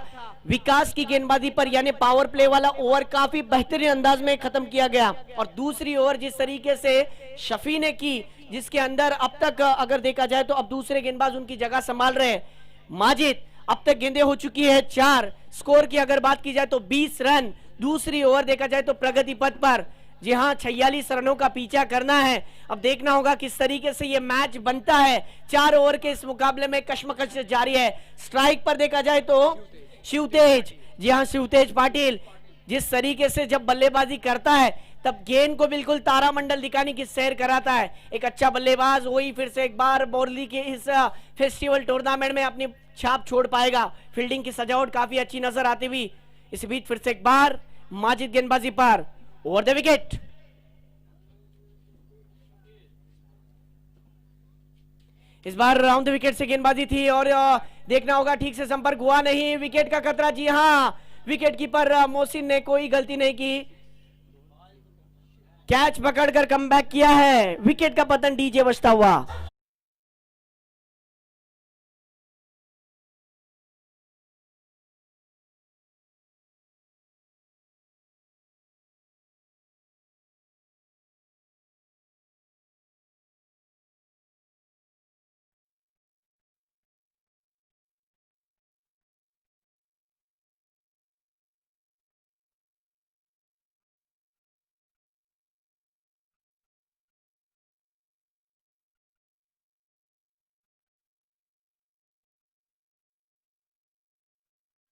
विकास की गेंदबाजी पर, यानी पावर प्ले वाला ओवर काफी बेहतरीन अंदाज में खत्म किया गया। और दूसरी ओवर जिस तरीके से शफी ने की, जिसके अंदर अब तक अगर देखा जाए तो अब दूसरे गेंदबाज उनकी जगह संभाल रहे हैं। माजिद, अब तक गेंदें हो चुकी है 4, स्कोर की अगर बात की जाए तो 20 रन। दूसरी ओवर देखा जाए तो प्रगति पथ पर, जी हाँ, 46 रनों का पीछा करना है। अब देखना होगा किस तरीके से ये मैच बनता है। 4 ओवर के इस मुकाबले में कश्मकश जारी है। स्ट्राइक पर देखा जाए तो शिवतेज, जी हाँ, शिवतेज पाटिल जिस तरीके से जब बल्लेबाजी करता है तब गेंद को बिल्कुल तारामंडल दिखाने की सैर कराता है। एक अच्छा बल्लेबाज वही फिर से एक बार बोरली के इस फेस्टिवल टूर्नामेंट में अपनी छाप छोड़ पाएगा। फील्डिंग की सजावट काफी अच्छी नजर आती हुई। इस बीच फिर से एक बार माजिद गेंदबाजी पर, ओवर द विकेट। इस बार राउंड द विकेट से गेंदबाजी थी और देखना होगा ठीक से संपर्क हुआ नहीं, विकेट का खतरा। जी हां, विकेट कीपर मोहसिन ने कोई गलती नहीं की, कैच पकड़कर कमबैक किया है। विकेट का पतन डीजे बजता हुआ।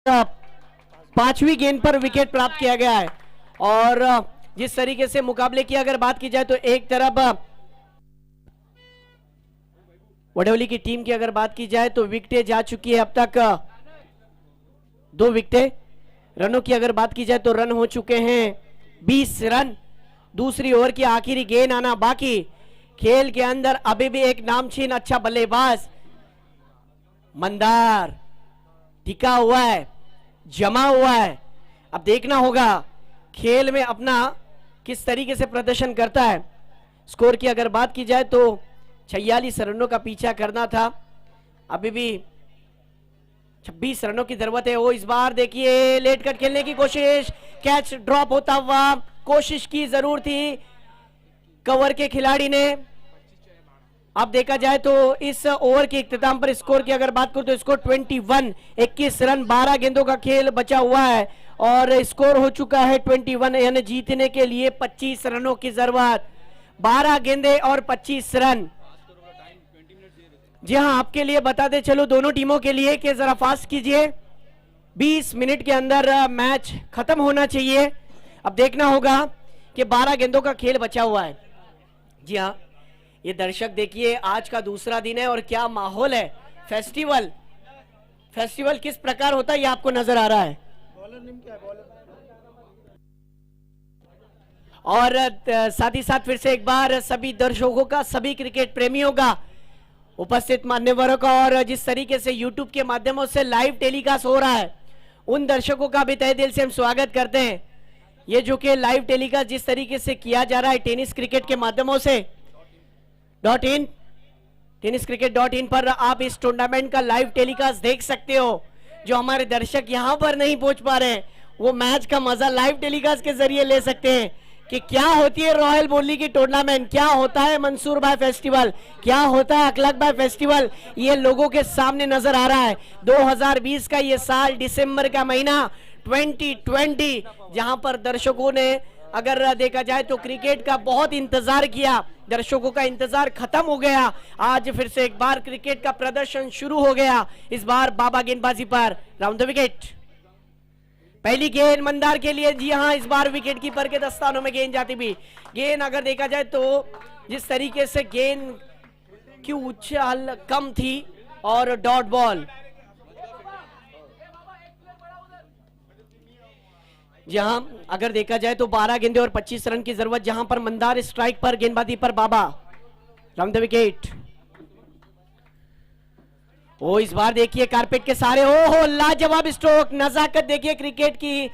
5वीं गेंद पर विकेट प्राप्त किया गया है। और जिस तरीके से मुकाबले की अगर बात की जाए तो एक तरफ वडोली की टीम की अगर बात की जाए तो विकेटें जा चुकी है अब तक 2 विकेटें। रनों की अगर बात की जाए तो रन हो चुके हैं 20 रन। दूसरी ओवर की आखिरी गेंद आना बाकी। खेल के अंदर अभी भी एक नामचीन अच्छा बल्लेबाज मंदार टिका हुआ है, जमा हुआ है। अब देखना होगा खेल में अपना किस तरीके से प्रदर्शन करता है। स्कोर की अगर बात की जाए तो 46 रनों का पीछा करना था, अभी भी 26 रनों की जरूरत है। वो इस बार देखिए लेट कट खेलने की कोशिश, कैच ड्रॉप होता हुआ, कोशिश की जरूर थी कवर के खिलाड़ी ने। अब देखा जाए तो इस ओवर के इख्तिताम पर स्कोर की अगर बात करूं तो स्कोर 21 रन, 12 गेंदों का खेल बचा हुआ है और स्कोर हो चुका है 21, यानी जीतने के लिए 25 रनों की जरूरत। 12 गेंदें और 25 रन। जी हां, आपके लिए बता दे चलो दोनों टीमों के लिए कि जरा फास्ट कीजिए, 20 मिनट के अंदर मैच खत्म होना चाहिए। अब देखना होगा कि 12 गेंदों का खेल बचा हुआ है। जी हाँ, ये दर्शक देखिए आज का दूसरा दिन है और क्या माहौल है। फेस्टिवल किस प्रकार होता है ये आपको नजर आ रहा है। और साथ ही साथ फिर से एक बार सभी दर्शकों का, सभी क्रिकेट प्रेमियों का, उपस्थित मान्यवरों का और जिस तरीके से YouTube के माध्यमों से लाइव टेलीकास्ट हो रहा है उन दर्शकों का भी तहे दिल से हम स्वागत करते हैं। ये जो कि लाइव टेलीकास्ट जिस तरीके से किया जा रहा है टेनिस क्रिकेट के माध्यमों से tenniscricket.in पर आप इस टूर्नामेंट का लाइव टेलीकास्ट देख सकते हो। जो हमारे दर्शक यहां पर नहीं पहुंच पा रहे हैं वो मैच का मजा लाइव टेलीकास्ट के जरिए ले सकते हैं कि क्या होती है रॉयल बोली की टूर्नामेंट, क्या होता है मंसूर भाई फेस्टिवल, क्या होता है अखलाक भाई फेस्टिवल। ये लोगों के सामने नजर आ रहा है। 2020 का ये साल, दिसंबर का महीना 2020, जहां पर दर्शकों ने अगर देखा जाए तो क्रिकेट का बहुत इंतजार किया, दर्शकों का इंतजार खत्म हो गया। आज फिर से एक बार क्रिकेट का प्रदर्शन शुरू हो गया। इस बार बाबा गेंदबाजी पर राउंड द विकेट। पहली गेंद मंदार के लिए। जी हां, इस बार विकेट कीपर के दस्तानों में गेंद जाती भी। गेंद अगर देखा जाए तो जिस तरीके से गेंद की उछाल कम थी और डॉट बॉल। जहां अगर देखा जाए तो 12 गेंदे और 25 रन की जरूरत, जहां पर मंदार स्ट्राइक पर, गेंदबाजी पर बाबा, राउंड द विकेट। ओ इस बार देखिए कारपेट के सारे, ओहो लाजवाब स्ट्रोक, नजाकत देखिए क्रिकेट की,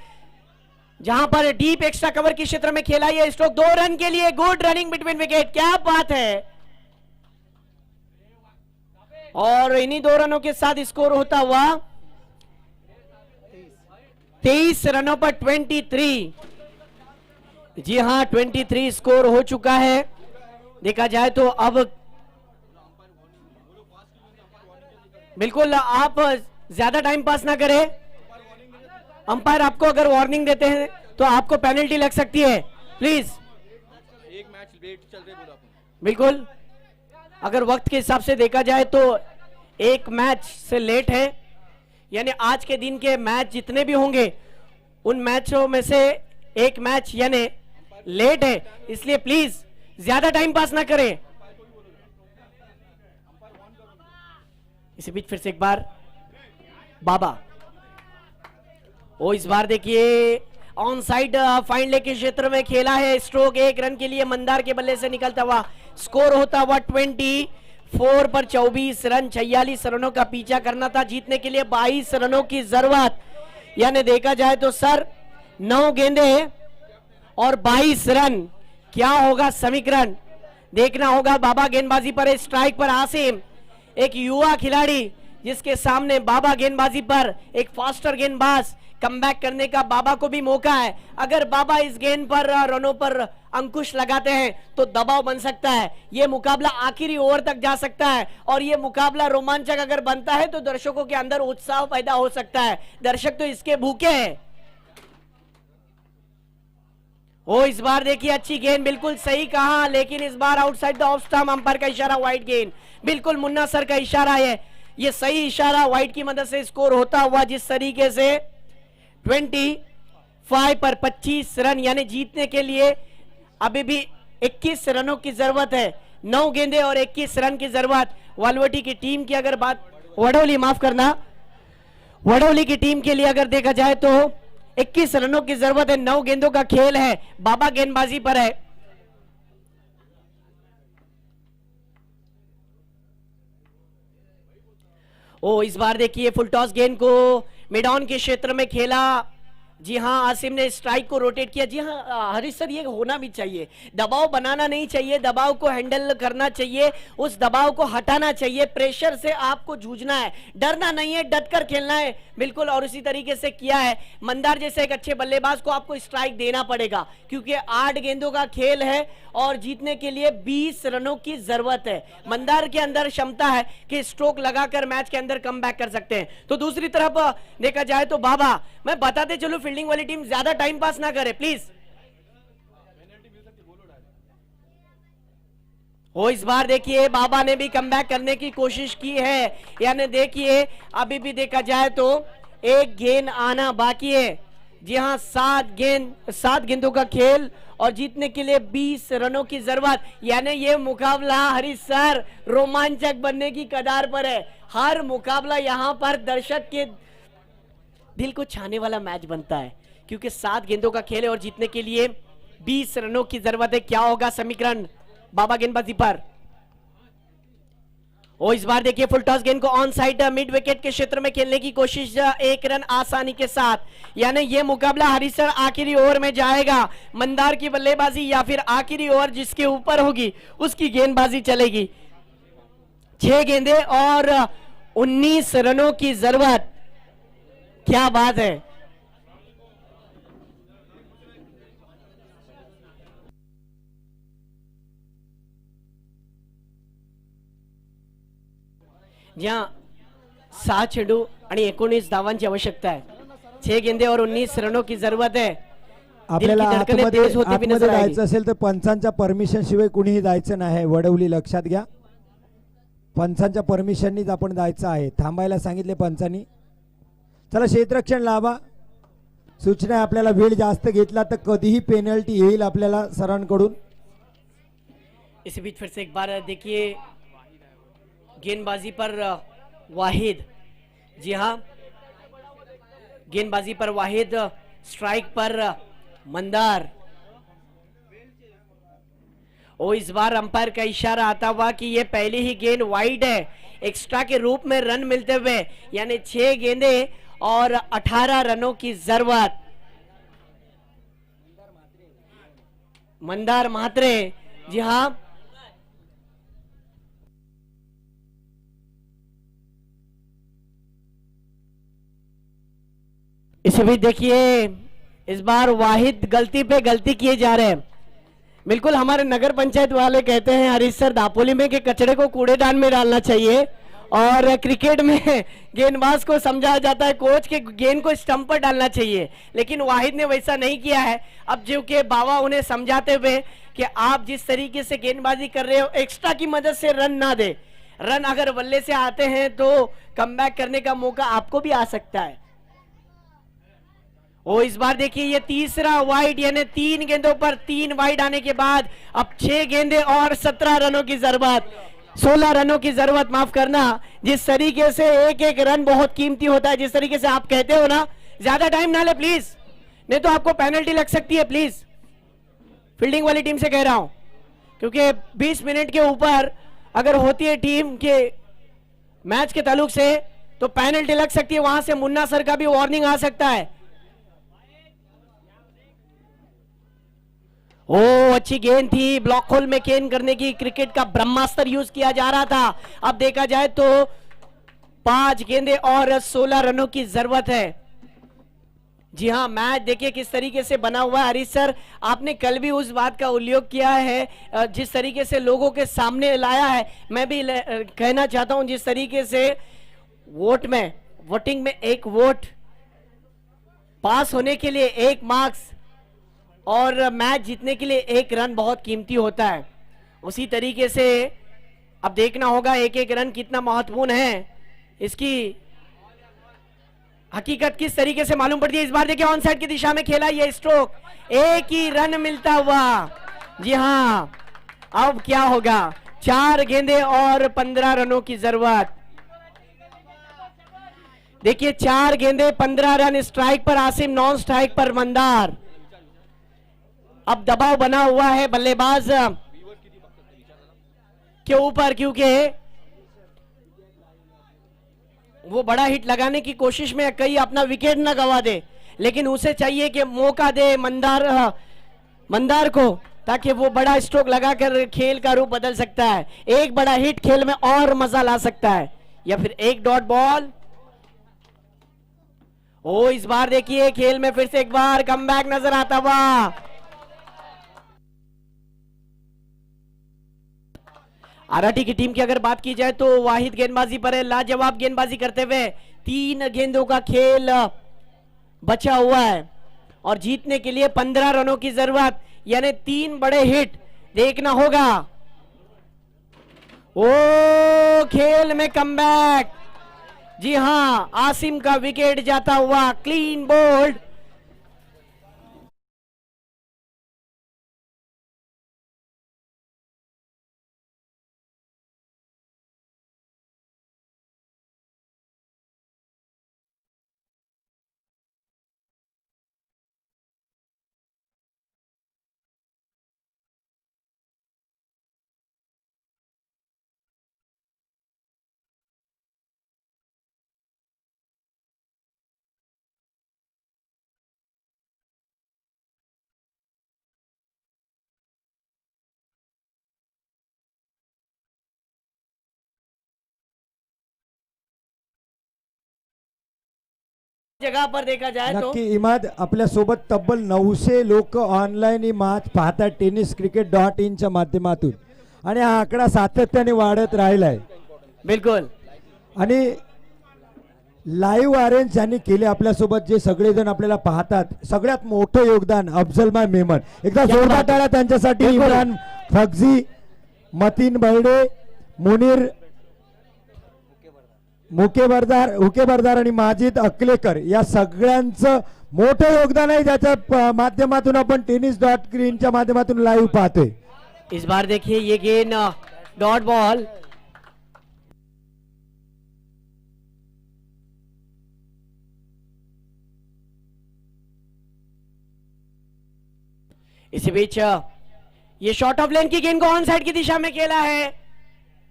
जहां पर डीप एक्स्ट्रा कवर के क्षेत्र में खेला यह स्ट्रोक 2 रन के लिए। गुड रनिंग बिटवीन विकेट, क्या बात है। और इन्हीं 2 रनों के साथ स्कोर होता हुआ 23 रनों पर 23। जी हां, 23 स्कोर हो चुका है। देखा जाए तो अब बिल्कुल आप ज्यादा टाइम पास ना करें। अंपायर आपको अगर वार्निंग देते हैं तो आपको पेनल्टी लग सकती है, प्लीज।
एक मैच लेट चल रहे बोला
बिल्कुल, अगर वक्त के हिसाब से देखा जाए तो एक मैच से लेट है, यानी आज के दिन के मैच जितने भी होंगे उन मैचों में से एक मैच यानी लेट है, इसलिए प्लीज ज्यादा टाइम पास ना करें। इसी बीच फिर से एक बार बाबा, ओ इस बार देखिए ऑन साइड फाइन लेग के क्षेत्र में खेला है स्ट्रोक, 1 रन के लिए मंदार के बल्ले से निकलता हुआ। स्कोर होता हुआ 24 पर 24 रन, 46 रनों का पीछा करना था, जीतने के लिए 22 रनों की जरूरत। यानी देखा जाए तो सर 9 गेंदे और 22 रन, क्या होगा समीकरण देखना होगा। बाबा गेंदबाजी पर, स्ट्राइक पर आसिम, एक युवा खिलाड़ी जिसके सामने बाबा गेंदबाजी पर एक फास्टर गेंदबाज, कमबैक करने का बाबा को भी मौका है। अगर बाबा इस गेंद पर रनों पर अंकुश लगाते हैं तो दबाव बन सकता है, यह मुकाबला आखिरी ओवर तक जा सकता है और यह मुकाबला रोमांचक अगर बनता है तो दर्शकों के अंदर उत्साह पैदा हो सकता है। दर्शक तो इसके भूखे हैं। ओ इस बार देखिए अच्छी गेंद, बिल्कुल सही कहा, लेकिन इस बार outside the off stump, umpire का इशारा, वाइड गेंद। बिल्कुल मुन्ना सर का इशारा है, ये सही इशारा व्हाइट की मदद से स्कोर होता हुआ जिस तरीके से 25 पर 25 रन यानी जीतने के लिए अभी भी 21 रनों की जरूरत है। 9 गेंदे और 21 रन की जरूरत वालवटी की टीम की अगर बात वडोली माफ करना वडोली की टीम के लिए अगर देखा जाए तो 21 रनों की जरूरत है। 9 गेंदों का खेल है। बाबा गेंदबाजी पर है। ओ इस बार देखिए फुल टॉस गेंद को मिड ऑन के क्षेत्र में खेला। जी हां आसिम ने स्ट्राइक को रोटेट किया। जी हां हरीश सर ये होना भी चाहिए, दबाव बनाना नहीं चाहिए, दबाव को हैंडल करना चाहिए, उस दबाव को हटाना चाहिए। प्रेशर से आपको जूझना है, डरना नहीं है, डट कर खेलना है बिल्कुल। और उसी तरीके से किया है। मंदार जैसे एक अच्छे बल्लेबाज को आपको स्ट्राइक देना पड़ेगा क्योंकि 8 गेंदों का खेल है और जीतने के लिए 20 रनों की जरूरत है। मंदार के अंदर क्षमता है कि स्ट्रोक लगाकर मैच के अंदर कम बैक कर सकते हैं। तो दूसरी तरफ देखा जाए तो बाबा, मैं बताते चलो फील्डिंग वाली टीम ज्यादा टाइम पास ना करे प्लीज। ओ इस बार देखिए बाबा ने भी कमबैक करने की कोशिश की है। यानी देखिए अभी भी देखा जाए तो एक गेंद आना बाकी है। जी हां 7 गेंदों का खेल और जीतने के लिए 20 रनों की जरूरत। यानी ये मुकाबला हरीश सर रोमांचक बनने की कगार पर है। हर मुकाबला यहां पर दर्शक के दिल को छाने वाला मैच बनता है क्योंकि 7 गेंदों का खेल है और जीतने के लिए 20 रनों की जरूरत है। क्या होगा समीकरण बाबा गेंदबाजी पर? ओ इस बार देखिए फुल टॉस गेंद को ऑन साइड मिड विकेट के क्षेत्र में खेलने की कोशिश, 1 रन आसानी के साथ। यानी ये मुकाबला हरीश सर आखिरी ओवर में जाएगा। मंदार की बल्लेबाजी या फिर आखिरी ओवर जिसके ऊपर होगी उसकी गेंदबाजी चलेगी। 6 गेंदे और 19 रनों की जरूरत। क्या बात है। ज्या 7 चेंडू आणि 19 धावांची आवश्यकता आहे। 6 गेंदे और 19 रनों की जरूरत है।
आपल्याला आतमध्ये जायचं असेल तर पंचांच्या परमिशन शिवाय कुणीही जायचं नाही। वडवली लक्षात घ्या, पंचांच्या परमिशननीच आपण जायचं आहे। थांबायला सांगितले पंचांनी। चला क्षेत्ररक्षण लावा। सूचना आहे आपल्याला वेळ जास्त घेतला तर कधीही पेनल्टी येईल आपल्याला सरांकडून।
इसी बीच फिर से एक बार देखिए गेंदबाजी पर वाहिद। जी हां गेंदबाजी पर वाहिद, स्ट्राइक पर मंदार। और इस बार अंपायर का इशारा आता हुआ कि ये पहली ही गेंद वाइड है, एक्स्ट्रा के रूप में रन मिलते हुए। यानी 6 गेंदे और 18 रनों की जरूरत। मंदार म्हात्रे। जी हां इसे भी देखिए इस बार वाहिद गलती पे गलती किए जा रहे हैं। बिल्कुल हमारे नगर पंचायत वाले कहते हैं हरीश सर दापोली में कि कचरे को कूड़ेदान में डालना चाहिए और क्रिकेट में गेंदबाज को समझाया जाता है कोच के गेंद को स्टंप पर डालना चाहिए, लेकिन वाहिद ने वैसा नहीं किया है। अब जो कि बाबा उन्हें समझाते हुए कि आप जिस तरीके से गेंदबाजी कर रहे हो एक्स्ट्रा की मदद से रन ना दे। रन अगर बल्ले से आते हैं तो कमबैक करने का मौका आपको भी आ सकता है। और इस बार देखिए ये तीसरा वाइड, यानी 3 गेंदों पर 3 वाइड आने के बाद अब 6 गेंदे और 17 रनों की जरूरत, 16 रनों की जरूरत, माफ करना। जिस तरीके से एक एक रन बहुत कीमती होता है, जिस तरीके से आप कहते हो ना, ज्यादा टाइम ना ले प्लीज, नहीं तो आपको पेनल्टी लग सकती है। प्लीज फील्डिंग वाली टीम से कह रहा हूं, क्योंकि 20 मिनट के ऊपर अगर होती है टीम के मैच के ताल्लुक से तो पेनल्टी लग सकती है। वहां से मुन्ना सर का भी वार्निंग आ सकता है। ओ अच्छी गेंद थी, ब्लॉक होल में गेंद करने की क्रिकेट का ब्रह्मास्त्र यूज किया जा रहा था। अब देखा जाए तो 5 गेंदे और 16 रनों की जरूरत है। जी हां मैच देखिए किस तरीके से बना हुआ है। हरीश सर आपने कल भी उस बात का उल्लेख किया है, जिस तरीके से लोगों के सामने लाया है। मैं भी कहना चाहता हूं जिस तरीके से वोटिंग में 1 वोट, पास होने के लिए 1 मार्क्स और मैच जीतने के लिए 1 रन बहुत कीमती होता है। उसी तरीके से अब देखना होगा एक एक रन कितना महत्वपूर्ण है। इसकी हकीकत किस तरीके से मालूम पड़ती है। इस बार देखिए ऑन साइड की दिशा में खेला ये स्ट्रोक, एक ही रन मिलता हुआ। जी हां, अब क्या होगा, 4 गेंदे और 15 रनों की जरूरत। देखिए 4 गेंदे 15 रन, स्ट्राइक पर आसिम, नॉन स्ट्राइक पर मंदार। अब दबाव बना हुआ है बल्लेबाज के ऊपर, क्योंकि वो बड़ा हिट लगाने की कोशिश में कहीं अपना विकेट ना गवा दे, लेकिन उसे चाहिए कि मौका दे मंदार को, ताकि वो बड़ा स्ट्रोक लगाकर खेल का रूप बदल सकता है। एक बड़ा हिट खेल में और मजा ला सकता है, या फिर एक डॉट बॉल। ओ इस बार देखिए खेल में फिर से एक बार कमबैक नजर आता हुआ। आरआरटी की टीम की अगर बात की जाए तो वाहिद गेंदबाजी पर है, लाजवाब गेंदबाजी करते हुए 3 गेंदों का खेल बचा हुआ है और जीतने के लिए 15 रनों की जरूरत, यानी 3 बड़े हिट देखना होगा। ओ खेल में कमबैक, जी हां, आसिम का विकेट जाता हुआ, क्लीन बोल्ड। जगह पर देखा जाए तो
नक्की इमाद, आपल्या सोबत तब्बल 900 लोक ऑनलाईन ही मॅच पाहतात tenniscricket.in च्या माध्यमातून, आणि हा आकडा सातत्याने वाढत राहिलाय।
बिल्कुल,
आणि लाईव्ह अरेंज ज्यांनी केले आपल्यासोबत, जे सगळेजण आपल्याला पाहतात, सगळ्यात मोठं योगदान अफजलभाई मेमन, एकदा जोरदार टाळ्या त्यांच्यासाठी। इम्रान फगजी, मतीन बर्डे, मुनीर हुकेबरदार आणि माजिद अकलेकर, या सगळ्यांचं मोठं योगदान आहे, ज्याच्या माध्यमातून आपण tennis.in च्या माध्यमातून लाईव्ह पाहतोय।
इस बार देखिए ये गेंद डॉट बॉल, इसी बीच ये शॉर्ट ऑफ लेन की गेंद को ऑन साइड की दिशा में खेला है,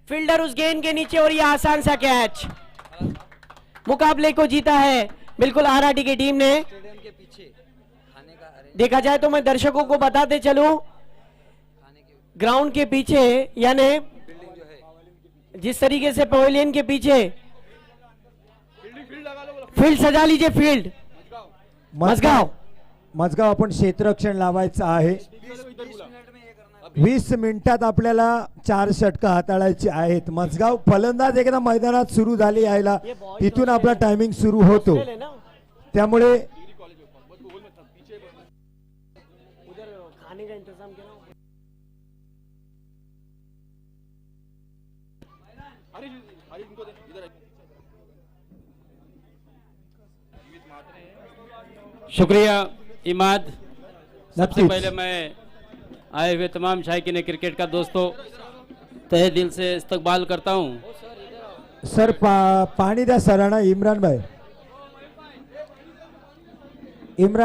फील्डर उस गेंद के नीचे और ये आसान सा कैच। मुकाबले को जीता है बिल्कुल आरआरटी की टीम ने। देखा जाए तो मैं दर्शकों को बताते चलूं, ग्राउंड के पीछे यानी जिस तरीके से पवेलियन के पीछे फील्ड सजा लीजिए, फील्ड
मजगाव आपण क्षेत्ररक्षण लावायचं आहे। 20 मिनिटात आपल्याला 4 षटकं हाताळायची आहेत। मजगाव फलंदाज एकदा मैदानात सुरू झाली यायला, तिथून आपला टायमिंग सुरू होतो, त्यामुळे
खाने का इंतजाम किया।
शुक्रिया इमाद। सबसे
नक्कीच।
पहले मैं आए हुए तमाम शायकीन क्रिकेट का दोस्तों तहे दिल से इस्तकबाल करता हूं।
सर पाणी द्या सरांना। इम्रान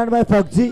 भाई फगजी